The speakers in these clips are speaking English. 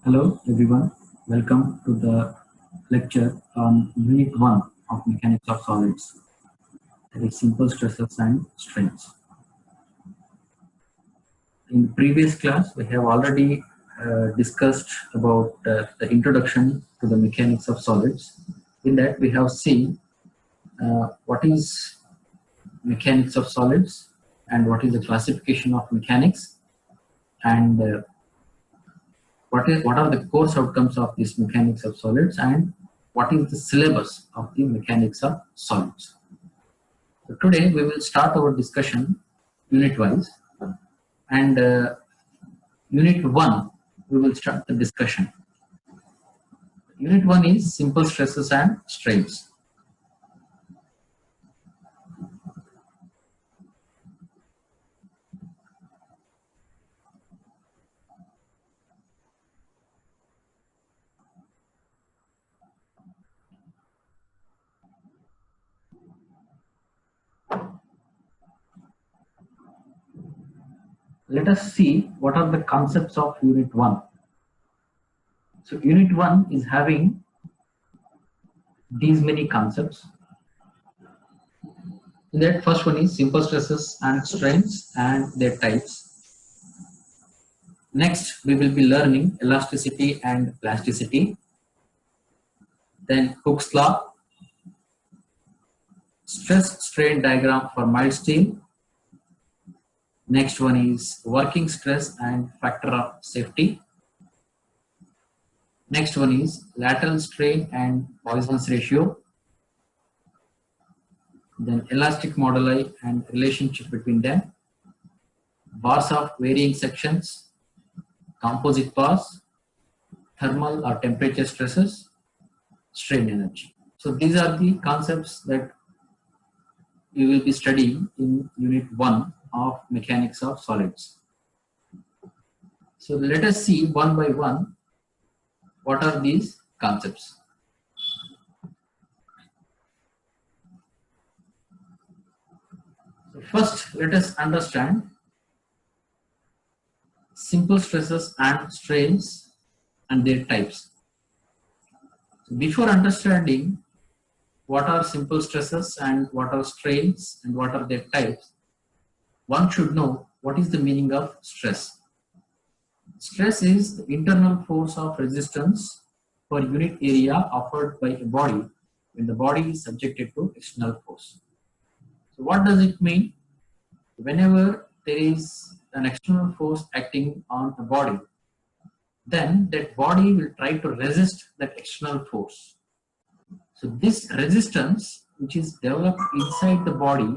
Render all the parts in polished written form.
Hello everyone, welcome to the lecture on Unit 1 of Mechanics of Solids, that is simple stresses and strains. In previous class, we have already discussed about the introduction to the mechanics of solids. In that, we have seen what is mechanics of solids and what is the classification of mechanics and what are the course outcomes of this mechanics of solids and what is the syllabus of the mechanics of solids. So today we will start our discussion unit wise, and unit 1 we will start the discussion. Unit 1 is simple stresses and strains. Let us see what are the concepts of unit 1. So unit 1 is having these many concepts. In that, first one is simple stresses and strains and their types. Next, we will be learning elasticity and plasticity. Then Hooke's law, stress strain diagram for mild steel. Next one is working stress and factor of safety. Next one is lateral strain and Poisson's ratio. Then elastic moduli and relationship between them. Bars of varying sections, composite bars, thermal or temperature stresses, strain energy. So these are the concepts that we will be studying in unit 1 of mechanics of solids. So let us see one by one what are these concepts. So first, let us understand simple stresses and strains and their types. So before understanding what are simple stresses and what are strains and what are their types, one should know what is the meaning of stress. Stress is the internal force of resistance per unit area offered by a body when the body is subjected to external force. So what does it mean? Whenever there is an external force acting on a body, then that body will try to resist that external force. So this resistance which is developed inside the body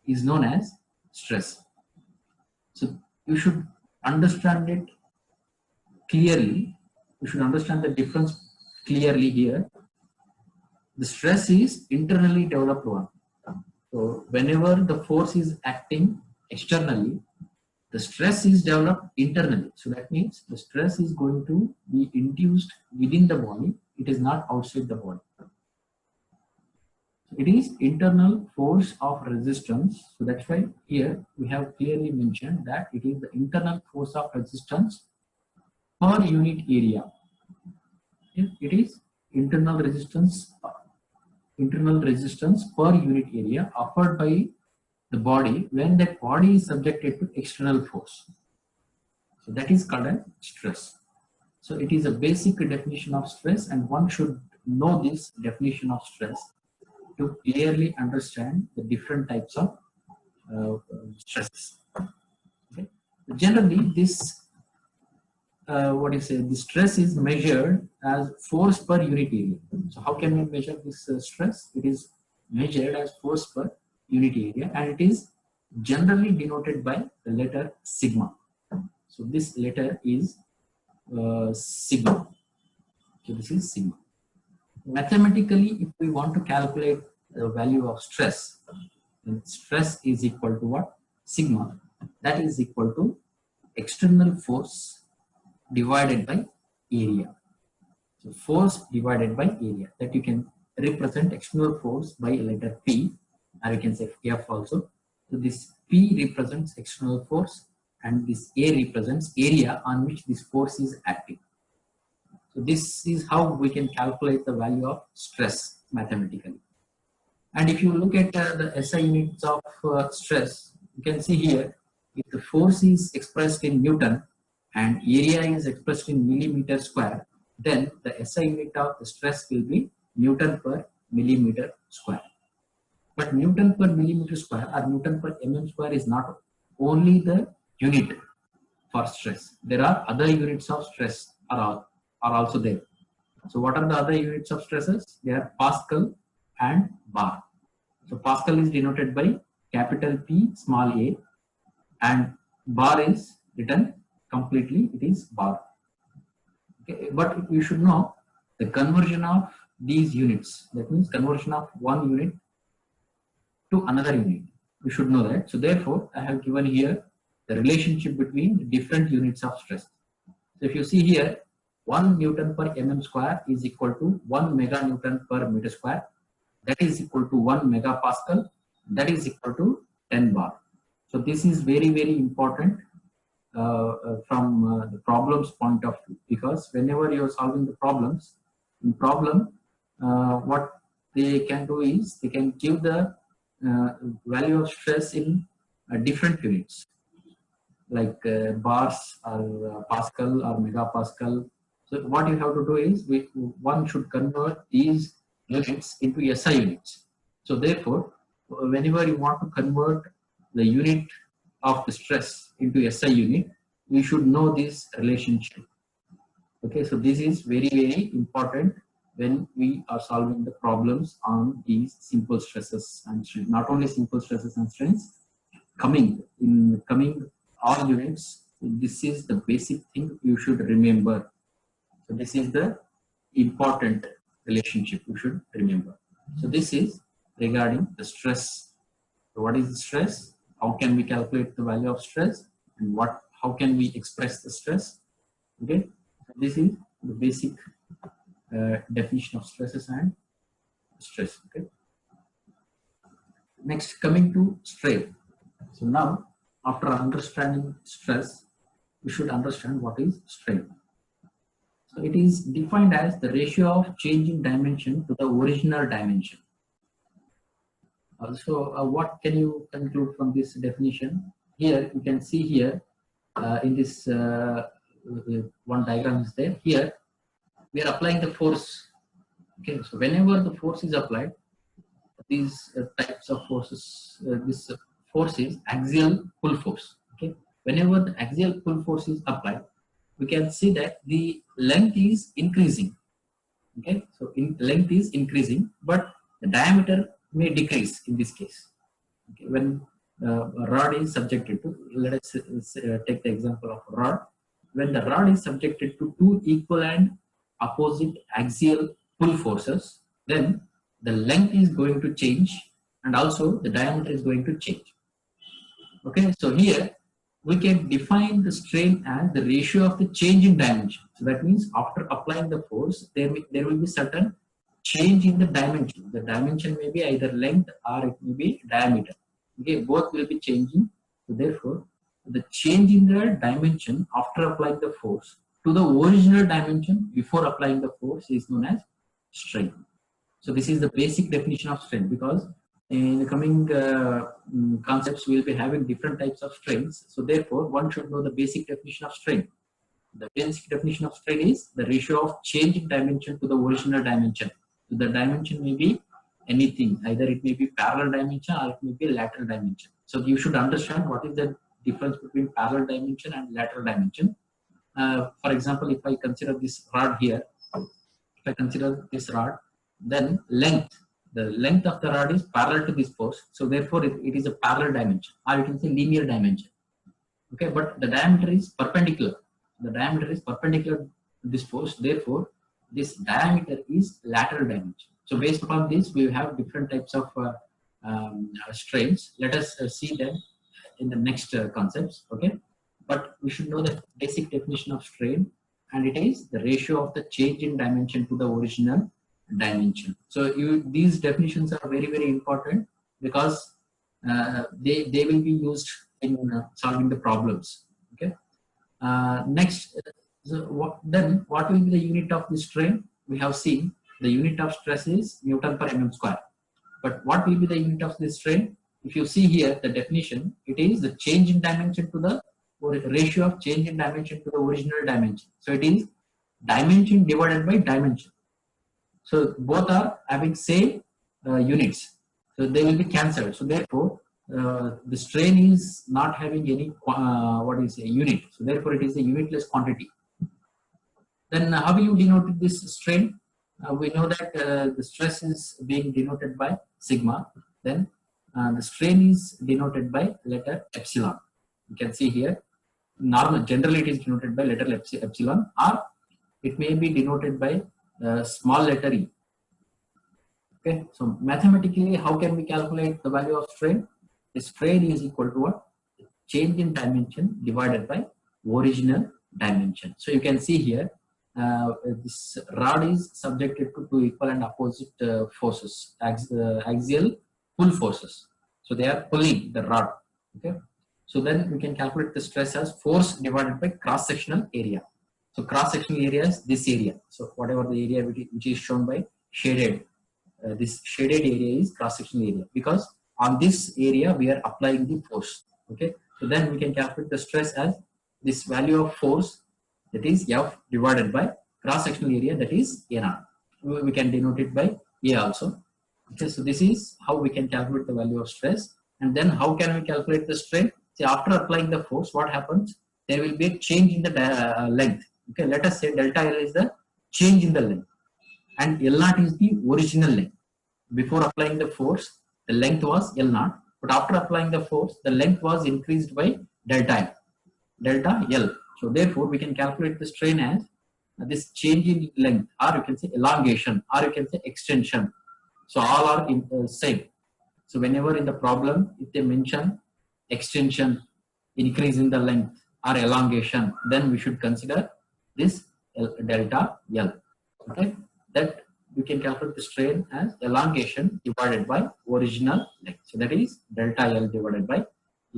is known as stress. So you should understand it clearly. You should understand the difference clearly here. The stress is internally developed one. So whenever the force is acting externally, the stress is developed internally. So that means the stress is going to be induced within the body. It is not outside the body. It is internal force of resistance. So that's why here we have clearly mentioned that it is the internal force of resistance per unit area. It is internal resistance per unit area offered by the body when that body is subjected to external force. So that is called as stress. So it is a basic definition of stress, and one should know this definition of stress to clearly understand the different types of stresses. Okay. Generally, this the stress is measured as force per unit area. So how can we measure this stress? It is measured as force per unit area, and it is generally denoted by the letter sigma. So this letter is sigma. So this is sigma. Mathematically, if we want to calculate the value of stress, then stress is equal to what? Sigma. That is equal to external force divided by area. So force divided by area. That you can represent external force by a letter P, or you can say F also. So this P represents external force and this A represents area on which this force is acting. this is how we can calculate the value of stress mathematically. And if you look at the SI units of stress, you can see here, if the force is expressed in Newton and area is expressed in millimeter square, then the SI unit of the stress will be Newton per millimeter square. But Newton per millimeter square or Newton per mm square is not only the unit for stress. There are other units of stress are also there. So what are the other units of stresses? They are Pascal and bar. So Pascal is denoted by capital P small a, and bar is written completely, it is bar. Okay, but you should know the conversion of these units, that means conversion of one unit to another unit. You should know that. So therefore, I have given here the relationship between different units of stress. So if you see here, 1 Newton per mm square is equal to 1 meganewton per meter square. That is equal to 1 megapascal. That is equal to 10 bar. So this is very, very important from the problems point of view, because whenever you are solving the problems, in problem, what they can do is they can give the value of stress in different units, like bars or Pascal or megapascal. So what you have to do is one should convert these units into SI units. So therefore, whenever you want to convert the unit of the stress into SI unit, you should know this relationship. Okay, so this is very, very important when we are solving the problems on these simple stresses and strains. Not only simple stresses and strains, coming all units, this is the basic thing you should remember. So this is the important relationship you should remember. So this is regarding the stress. So what is the stress? How can we calculate the value of stress? And how can we express the stress? Okay, so this is the basic definition of stresses and stress. Okay. Next, coming to strain. So now, after understanding stress, we should understand what is strain. So it is defined as the ratio of change in dimension to the original dimension. Also, what can you conclude from this definition? Here you can see here in this one diagram is there. Here we are applying the force. Okay, so whenever the force is applied, these types of forces, this force is axial pull force. Okay, whenever the axial pull force is applied, we can see that the length is increasing. Okay, so length is increasing, but the diameter may decrease in this case. Okay, when a rod is subjected to, let us take the example of rod. When the rod is subjected to two equal and opposite axial pull forces, then the length is going to change and also the diameter is going to change. Okay, so here we can define the strain as the ratio of the change in dimension. So that means after applying the force, there will be certain change in the dimension. The dimension may be either length or it may be diameter. Okay, both will be changing. So therefore, the change in the dimension after applying the force to the original dimension before applying the force is known as strain. So this is the basic definition of strain, because in the coming concepts we will be having different types of strains. So therefore, one should know the basic definition of strain. The basic definition of strain is the ratio of change in dimension to the original dimension. So the dimension may be anything, either it may be parallel dimension or it may be lateral dimension. So you should understand what is the difference between parallel dimension and lateral dimension. For example, if I consider this rod here, then the length of the rod is parallel to this post. So therefore, it is a parallel dimension, or you can say linear dimension. Okay, but the diameter is perpendicular. The diameter is perpendicular to this post. Therefore, this diameter is lateral dimension. So based upon this, we have different types of strains. Let us see them in the next concepts. Okay, but we should know the basic definition of strain, and it is the ratio of the change in dimension to the original dimension. So these definitions are very, very important, because they will be used in solving the problems. Okay. Next, So what will be the unit of the strain? We have seen the unit of stress is Newton per mm square. But what will be the unit of the strain? If you see here the definition, it is the change in dimension to the, or ratio of change in dimension to the original dimension. So it is dimension divided by dimension. So both are having same units. So they will be cancelled. So therefore, the strain is not having any what is a unit. So therefore, it is a unitless quantity. Then how will you denote this strain? We know that the stress is being denoted by sigma. Then the strain is denoted by letter epsilon. You can see here. Generally it is denoted by letter epsilon, or it may be denoted by small letter e. Okay, so mathematically, how can we calculate the value of strain? The strain is equal to what? Change in dimension divided by original dimension. So you can see here, this rod is subjected to two equal and opposite forces, axial pull forces. So they are pulling the rod. Okay, so then we can calculate the stress as force divided by cross-sectional area. So cross-sectional area is this area. So whatever the area which is shown by shaded, this shaded area is cross-sectional area, because on this area we are applying the force. Okay, so then we can calculate the stress as this value of force, that is F divided by cross-sectional area, that is A naught. We can denote it by A also. Okay, so this is how we can calculate the value of stress. And then how can we calculate the strain? See, after applying the force, what happens? There will be a change in the length. Okay, let us say delta L is the change in the length, and L naught is the original length. Before applying the force, the length was L naught, but after applying the force, the length was increased by delta L. So therefore, we can calculate the strain as this change in length, or you can say elongation, or you can say extension. So all are same. So whenever in the problem, if they mention extension, increase in the length, or elongation, then we should consider this delta L. Okay, that we can calculate the strain as elongation divided by original length. So that is delta L divided by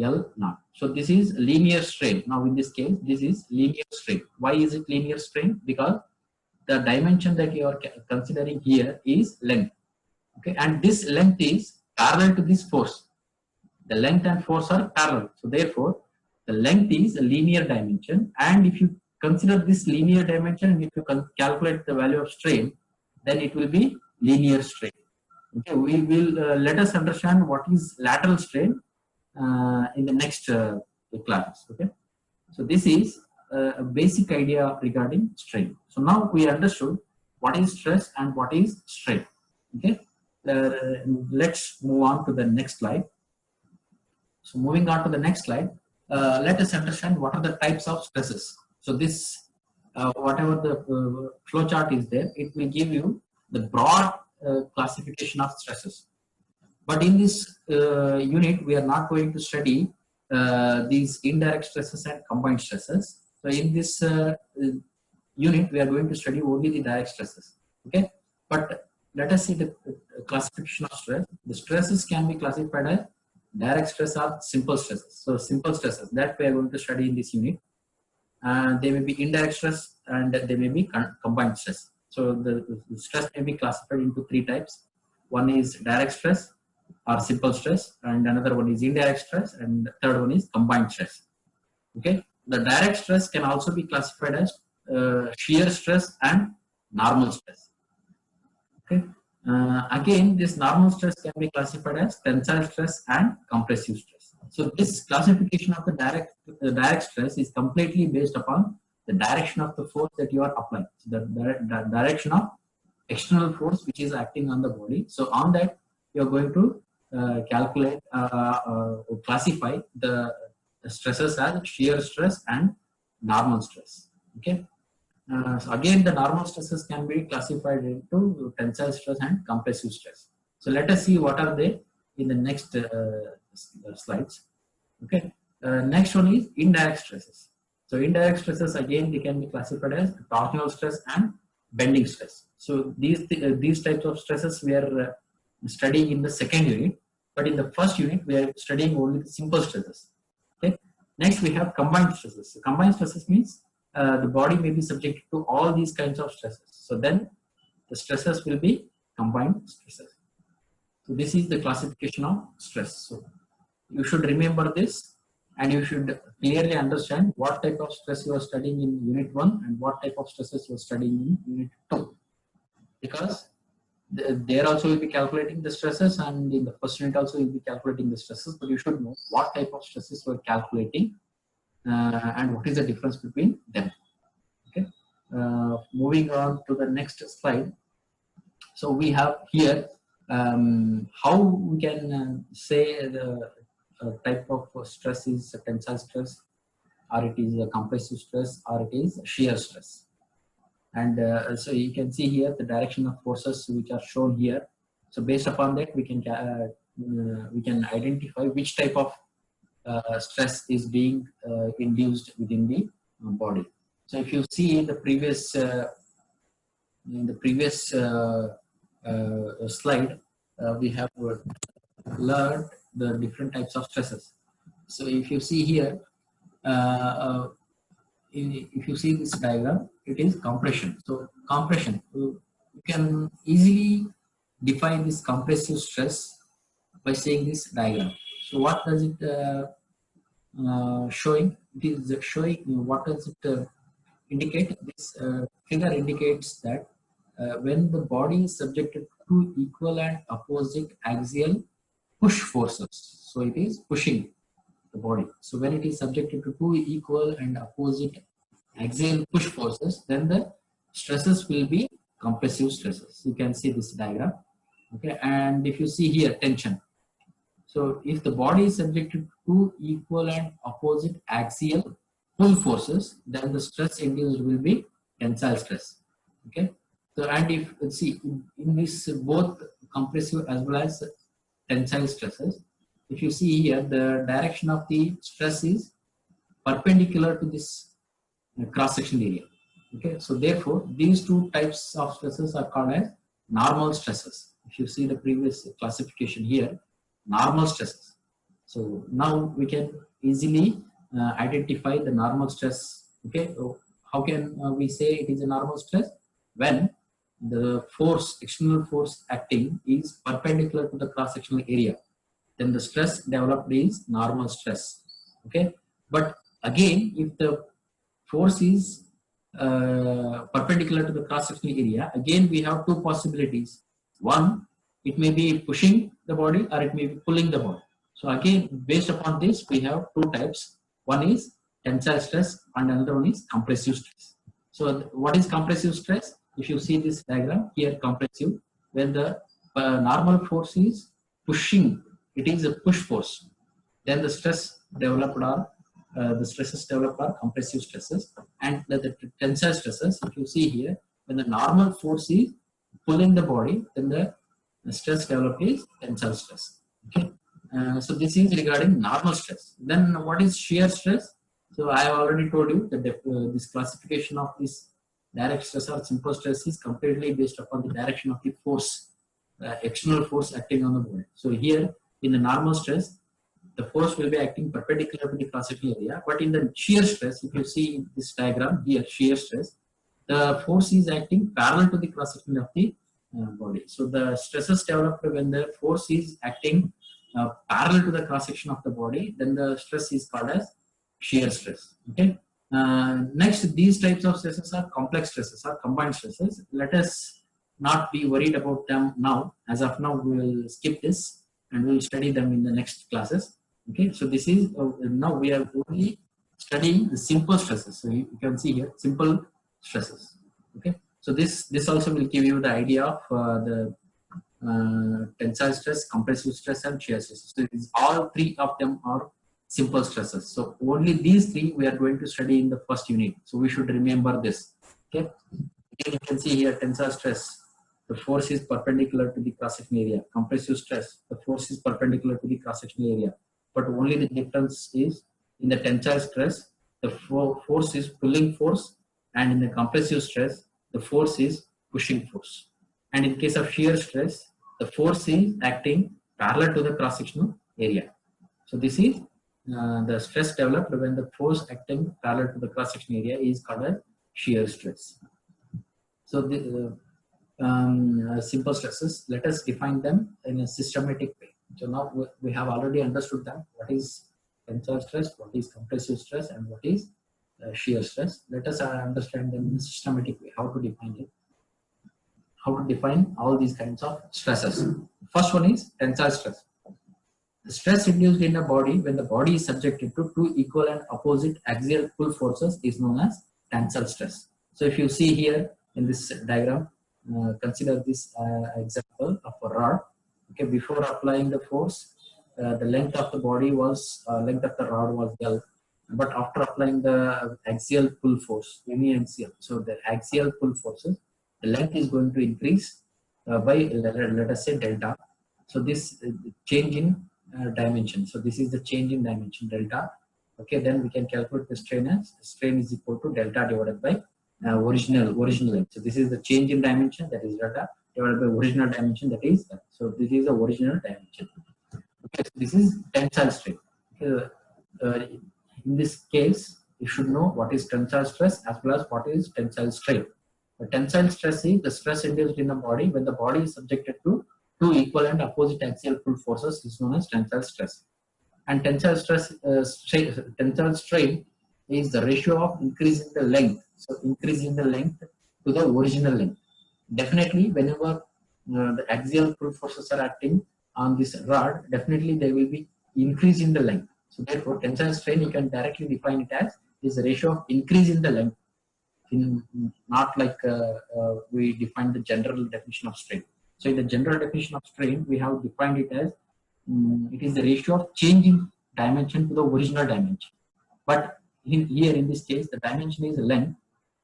L naught. So this is linear strain. Now in this case, this is linear strain. Why is it linear strain? Because the dimension that you are considering here is length. Okay, and this length is parallel to this force. The length and force are parallel. So therefore, the length is a linear dimension, and if you consider this linear dimension, and if you calculate the value of strain, then it will be linear strain. Okay, we will let us understand what is lateral strain in the next class. Okay, so this is a basic idea regarding strain. So now we understood what is stress and what is strain. Okay, let's move on to the next slide. So moving on to the next slide, let us understand what are the types of stresses. So this, whatever the flow chart is there, it will give you the broad classification of stresses. But in this unit, we are not going to study these indirect stresses and combined stresses. So in this unit, we are going to study only the direct stresses. Okay, but let us see the classification of stress. The stresses can be classified as direct stress or simple stresses. So simple stresses that we are going to study in this unit. They may be indirect stress and they may be combined stress. So the stress may be classified into three types. One is direct stress or simple stress, and another one is indirect stress, and the third one is combined stress. Okay, the direct stress can also be classified as shear stress and normal stress. Okay, again, this normal stress can be classified as tensile stress and compressive stress. So this classification of the direct stress is completely based upon the direction of the force that you are applying. So the direction of external force which is acting on the body. So on that, you are going to calculate classify the stresses as shear stress and normal stress. Okay. So again, the normal stresses can be classified into tensile stress and compressive stress. So let us see what are they in the next slides. Okay. Next one is indirect stresses. So indirect stresses, again, they can be classified as torsional stress and bending stress. So these types of stresses we are studying in the second unit, but in the first unit we are studying only the simple stresses. Okay. Next we have combined stresses. So combined stresses means the body may be subjected to all these kinds of stresses. So then the stresses will be combined stresses. So this is the classification of stress. So you should remember this, and you should clearly understand what type of stress you are studying in unit 1 and what type of stresses you are studying in unit 2. Because there also will be calculating the stresses, and in the first unit also you will be calculating the stresses, but you should know what type of stresses you are calculating and what is the difference between them. Okay. Moving on to the next slide. So we have here how we can say the type of stress is a tensile stress, or it is a compressive stress, or it is shear stress. And so you can see here the direction of forces which are shown here. So based upon that, we can identify which type of stress is being induced within the body. So if you see in the previous slide, we have learned the different types of stresses. So if you see here, if you see this diagram, it is compression. So compression, you can easily define this compressive stress by saying this diagram. So what does it showing? It is showing what does it indicate? This figure indicates that when the body is subjected to equal and opposite axial push forces, so it is pushing the body. So when it is subjected to two equal and opposite axial push forces, then the stresses will be compressive stresses. You can see this diagram. Okay, and if you see here tension. So if the body is subjected to equal and opposite axial pull forces, then the stress induced will be tensile stress. Okay. So and if see in this both compressive as well as tensile stresses, if you see here the direction of the stress is perpendicular to this cross-sectional area. Okay, so therefore these two types of stresses are called as normal stresses. If you see the previous classification here, normal stresses. So now we can easily identify the normal stress. Okay, so how can we say it is a normal stress? When the force, external force acting is perpendicular to the cross-sectional area, then the stress developed is normal stress. Okay, but again, if the force is perpendicular to the cross-sectional area, again we have two possibilities. One, it may be pushing the body or it may be pulling the body. So again, based upon this, we have two types. One is tensile stress and another one is compressive stress. So what is compressive stress? If you see this diagram here, compressive, when the normal force is pushing, it is a push force, then the stress developed are the stresses developed are compressive stresses, and the tensile stresses, if you see here, when the normal force is pulling the body, then the stress developed is tensile stress. Okay, so this is regarding normal stress. Then what is shear stress? So I have already told you that this classification of this direct stress or simple stress is completely based upon the direction of the force, external force acting on the body. So here in the normal stress, the force will be acting perpendicular to the cross-sectional area. But in the shear stress, if you see in this diagram here, shear stress, the force is acting parallel to the cross-section of the body. So the stresses developed when the force is acting parallel to the cross-section of the body, then the stress is called as shear stress. Okay. Next, these types of stresses are complex stresses or combined stresses. Let us not be worried about them now. As of now, we will skip this and we will study them in the next classes. Okay, so this is now we are only studying the simple stresses. So you can see here simple stresses. Okay, so this also will give you the idea of the tensile stress, compressive stress, and shear stress. So all three of them are simple stresses. So only these three we are going to study in the first unit. So we should remember this. Okay, again you can see here tensile stress. The force is perpendicular to the cross-sectional area. Compressive stress, the force is perpendicular to the cross-sectional area. But only the difference is in the tensile stress, the force is pulling force, and in the compressive stress, the force is pushing force. And in case of shear stress, the force is acting parallel to the cross-sectional area. So this is the stress developed when the force acting parallel to the cross-section area is called a shear stress. So the simple stresses, let us define them in a systematic way. So now we have already understood that what is tensile stress, what is compressive stress, and what is shear stress. Let us understand them in a systematic way, how to define it, how to define all these kinds of stresses. First one is tensile stress. The stress induced in a body when the body is subjected to two equal and opposite axial pull forces is known as tensile stress. So if you see here in this diagram, consider this example of a rod. Okay, before applying the force, the length of the body was length of the rod was L, but after applying the axial pull force, uniaxial, so the axial pull forces, the length is going to increase by let us say delta. So this change in dimension. So this is the change in dimension delta. Okay, then we can calculate the strain as strain is equal to delta divided by original length. So this is the change in dimension, that is delta, divided by original dimension, that is that. So this is the original dimension. Okay, so this is tensile strain. In this case, you should know what is tensile stress as well as what is tensile strain. The tensile stress is the stress induced in the body when the body is subjected to two equal and opposite axial pull forces is known as tensile stress. And tensile stress, tensile strain is the ratio of increasing the length. So increasing the length to the original length. Definitely, whenever the axial pull forces are acting on this rod, definitely there will be increase in the length. So therefore, tensile strain you can directly define it as is the ratio of increase in the length. Not like we define the general definition of strain. So in the general definition of strain, we have defined it as it is the ratio of change in dimension to the original dimension. But here in this case, the dimension is length,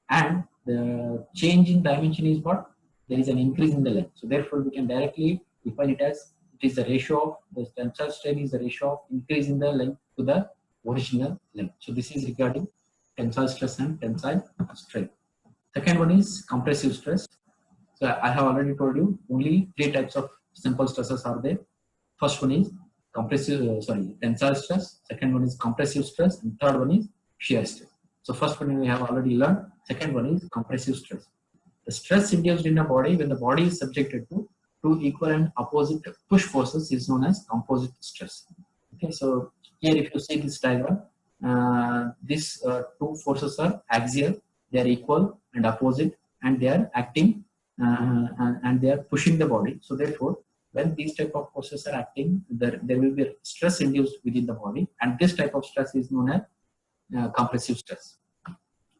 and the change in dimension is what? There is an increase in the length. So therefore, we can directly define it as it is the ratio of the tensile strain is the ratio of increase in the length to the original length. So this is regarding tensile stress and tensile strain. Second one is compressive stress. So I have already told you only three types of simple stresses are there. First one is tensile stress. Second one is compressive stress, and third one is shear stress. So first one we have already learned. Second one is compressive stress. The stress induced in a body when the body is subjected to two equal and opposite push forces is known as composite stress. Okay, so here if you see this diagram, these two forces are axial, they are equal and opposite, and they are acting and they are pushing the body. So therefore, when these type of forces are acting, there will be stress induced within the body, and this type of stress is known as compressive stress.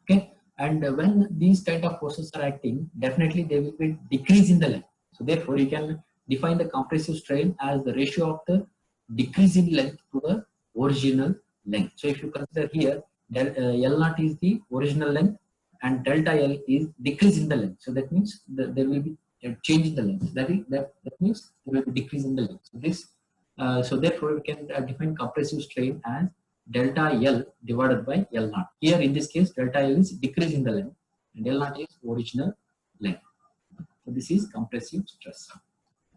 Okay, and when these kind of forces are acting, definitely there will be decrease in the length. So therefore, you can define the compressive strain as the ratio of the decrease in length to the original length. So if you consider here, L naught is the original length and delta L is decrease in the length. So that means there will be a change in the length. That means there will be decrease in the length. So this, so therefore we can define compressive strain as delta L divided by L naught. Here in this case, delta L is decrease in the length and L naught is original length. So this is compressive stress.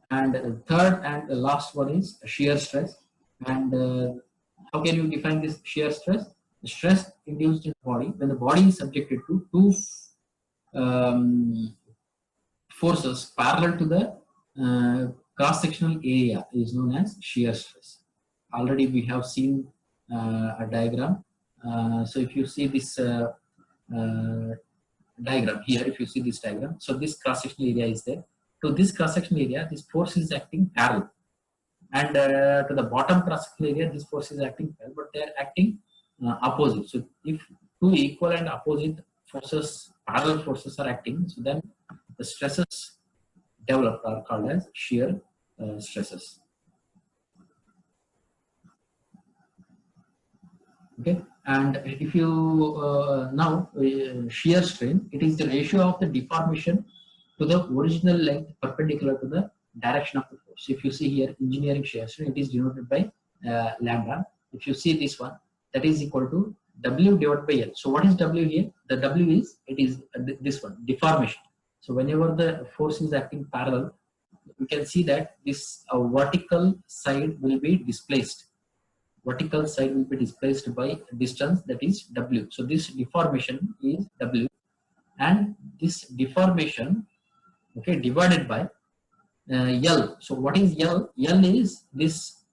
And the third and the last one is shear stress. And how can you define this shear stress? The stress induced in the body when the body is subjected to two forces parallel to the cross-sectional area is known as shear stress. Already we have seen a diagram. So if you see this diagram here, if you see this diagram, so this cross-sectional area is there. So this cross-sectional area, this force is acting parallel, and to the bottom cross-sectional area, this force is acting parallel, but they are acting opposite. So if two equal and opposite forces, parallel forces are acting, so then the stresses developed are called as shear stresses. Okay, and if you now shear strain, it is the ratio of the deformation to the original length perpendicular to the direction of the force. If you see here engineering shear strain, it is denoted by lambda. If you see this one, that is equal to W divided by L. So what is W here? The W is, it is this one, deformation. So whenever the force is acting parallel, we can see that this vertical side will be displaced. vertical side will be displaced by distance, that is W. So this deformation is W, and this deformation, okay, divided by L. So what is L? L is this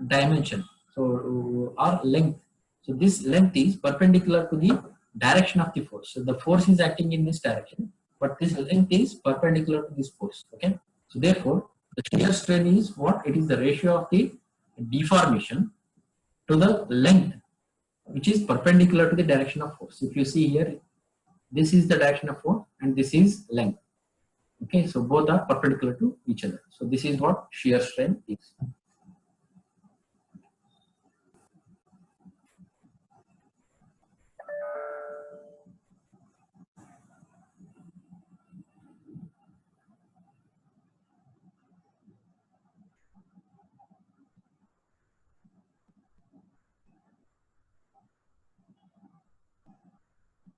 dimension, so or length. So this length is perpendicular to the direction of the force. So the force is acting in this direction, but this length is perpendicular to this force. Okay. So therefore, the shear strain is what? It is the ratio of the deformation to the length, which is perpendicular to the direction of force. If you see here, this is the direction of force and this is length. Okay, so both are perpendicular to each other. So this is what shear strain is.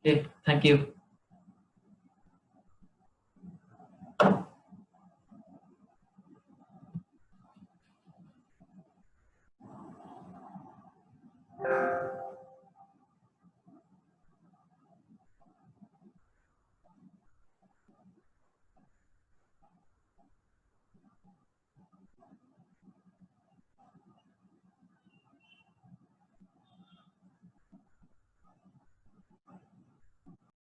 Okay, thank you.